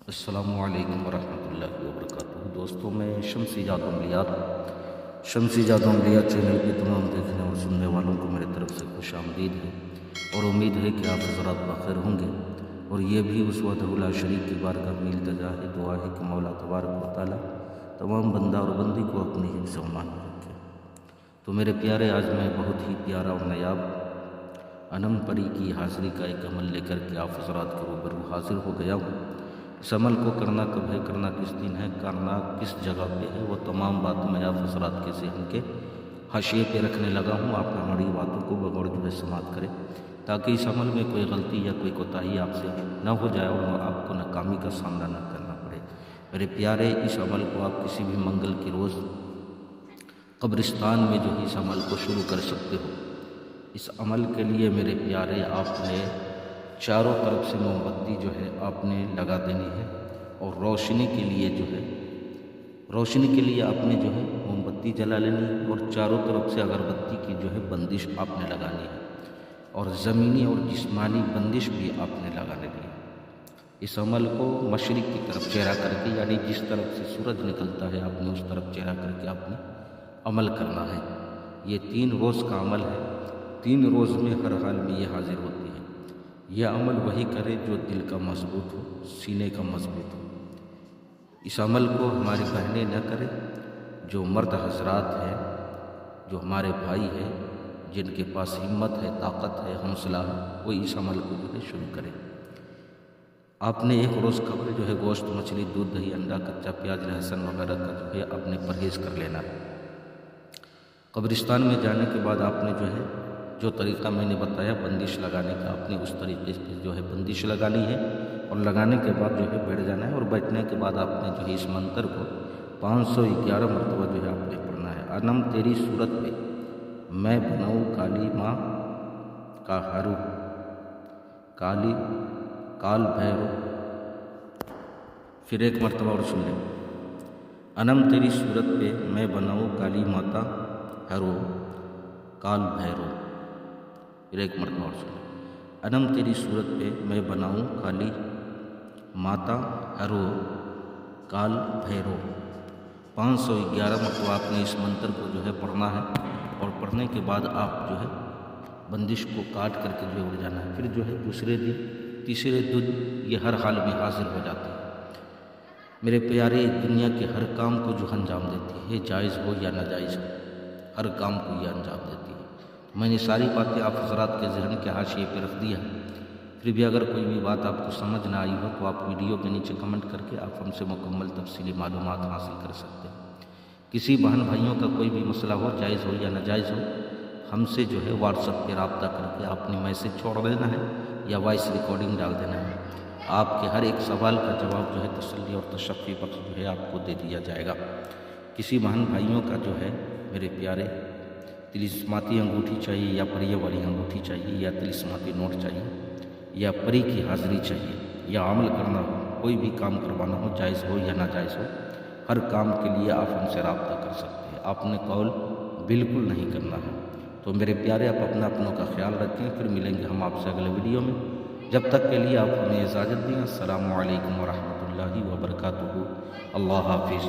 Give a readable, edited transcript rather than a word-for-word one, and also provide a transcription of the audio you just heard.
السلام علیکم ورحمۃ اللہ وبرکاتہ۔ دوستوں، میں شمسی جادو عملیات چینل کے تمام دیکھنے اور سننے والوں کو میری طرف سے خوش آمدید ہے، اور امید ہے کہ آپ حضرات بخیر ہوں گے۔ اور یہ بھی اس وحدہ لا شریک کی بارگاہ میں التجا ہے، دعا ہے کہ مولا تبارک و تعالیٰ تمام بندہ اور بندی کو اپنی حفظ و امان میں رکھے۔ تو میرے پیارے، آج میں بہت ہی پیارا اور نایاب انم پری کی حاضری کا ایک عمل لے کر کے آپ حضرات کے روبرو حاضر ہو گیا ہوں۔ اس عمل کو کرنا کب ہے، کرنا کس دن ہے، کرنا کس جگہ پہ ہے، وہ تمام باتیں میں آپ حضرات کے ذہن کے حاشیے پہ رکھنے لگا ہوں۔ آپ ہماری باتوں کو بغور سماعت کریں، تاکہ اس عمل میں کوئی غلطی یا کوئی کوتاہی آپ سے نہ ہو جائے اور آپ کو ناکامی کا سامنا نہ کرنا پڑے۔ میرے پیارے، اس عمل کو آپ کسی بھی منگل کی روز قبرستان میں جو ہے اس عمل کو شروع کر سکتے ہو۔ اس عمل کے لیے میرے پیارے، آپ نے چاروں طرف سے موم بتی جو ہے آپ نے لگا دینی ہے، اور روشنی کے لیے آپ نے جو ہے موم بتی جلا لینی ہے، اور چاروں طرف سے اگربتی کی جو ہے بندش آپ نے لگانی ہے، اور زمینی اور جسمانی بندش بھی آپ نے لگا لینی ہے۔ اس عمل کو مشرق کی طرف چہرہ کر کے، یعنی جس طرف سے سورج نکلتا ہے آپ نے اس طرف چہرہ کر کے آپ نے عمل کرنا ہے۔ یہ 3 روز کا عمل ہے، 3 روز میں ہر حال میں یہ حاضر ہوتی ہے۔ یہ عمل وہی کرے جو دل کا مضبوط ہو، سینے کا مضبوط ہو۔ اس عمل کو ہماری بہنیں نہ کرے، جو مرد حضرات ہیں، جو ہمارے بھائی ہیں، جن کے پاس ہمت ہے، طاقت ہے، حوصلہ ہے، وہ اس عمل کو جو ہے شروع کرے۔ آپ نے 1 روز قبل جو ہے گوشت، مچھلی، دودھ، دہی، انڈا، کچا پیاز، لہسن وغیرہ کا جو ہے آپ نے پرہیز کر لینا ہے۔ قبرستان میں جانے کے بعد آپ نے جو ہے جو طریقہ میں نے بتایا بندش لگانے کا، آپ نے اس طریقے سے جو ہے بندش لگانی ہے، اور لگانے کے بعد جو ہے بیٹھ جانا ہے، اور بیٹھنے کے بعد آپ نے جو ہے اس منتر کو 511 مرتبہ جو ہے آپ نے پڑھنا ہے۔ انم تیری صورت پہ میں بناؤں کالی ماں کا ہرو، کال بھیرو۔ پھر 1 مرتبہ اور سن لیں۔ انم تیری صورت پہ میں بناؤں کالی ماتا ہرو، کال بھیرو۔ پھر 1 مرتبہ اور سن لیں۔ انم تیری صورت پہ میں بناؤں کالی ماتا ہرو، کال بھیرو۔ 511 مرتبہ آپ نے اس منتر کو جو ہے پڑھنا ہے، اور پڑھنے کے بعد آپ جو ہے بندش کو کاٹ کر کے جو اڑ جانا ہے۔ پھر جو ہے دوسرے دن، تیسرے دن یہ ہر حال میں حاضر ہو جاتا ہے۔ میرے پیارے، دنیا کے ہر کام کو جو انجام دیتی ہے، جائز ہو یا ناجائز ہو، ہر کام کو یہ انجام دیتی ہے۔ میں نے ساری باتیں آپ حضرات کے ذہن کے حاشیے پہ رکھ دیا ہے۔ پھر بھی اگر کوئی بھی بات آپ کو سمجھ نہ آئی ہو تو آپ ویڈیو کے نیچے کمنٹ کر کے آپ ہم سے مکمل تفصیلی معلومات حاصل کر سکتے ہیں۔ کسی بہن بھائیوں کا کوئی بھی مسئلہ ہو، جائز ہو یا ناجائز ہو، ہم سے جو ہے واٹس ایپ پہ رابطہ کر کے آپ نے میسج چھوڑ دینا ہے یا وائس ریکارڈنگ ڈال دینا ہے۔ آپ کے ہر ایک سوال کا جواب جو ہے تسلی اور تشفی بخش جو ہے آپ کو دے دیا جائے گا۔ کسی بہن بھائیوں کا جو ہے میرے پیارے طلسماتی انگوٹھی چاہیے، یا پریے والی انگوٹھی چاہیے، یا طلسماتی نوٹ چاہیے، یا پری کی حاضری چاہیے، یا عمل کرنا ہو، کوئی بھی کام کروانا ہو، جائز ہو یا ناجائز ہو، ہر کام کے لیے آپ ہم سے رابطہ کر سکتے ہیں۔ آپ نے کال بالکل نہیں کرنا ہے۔ تو میرے پیارے، آپ اپنوں کا خیال رکھیں، پھر ملیں گے ہم آپ سے اگلے ویڈیو میں۔ جب تک کے لیے آپ ہمیں اجازت دیں۔ السلام علیکم ورحمۃ اللہ وبرکاتہ۔ اللہ حافظ۔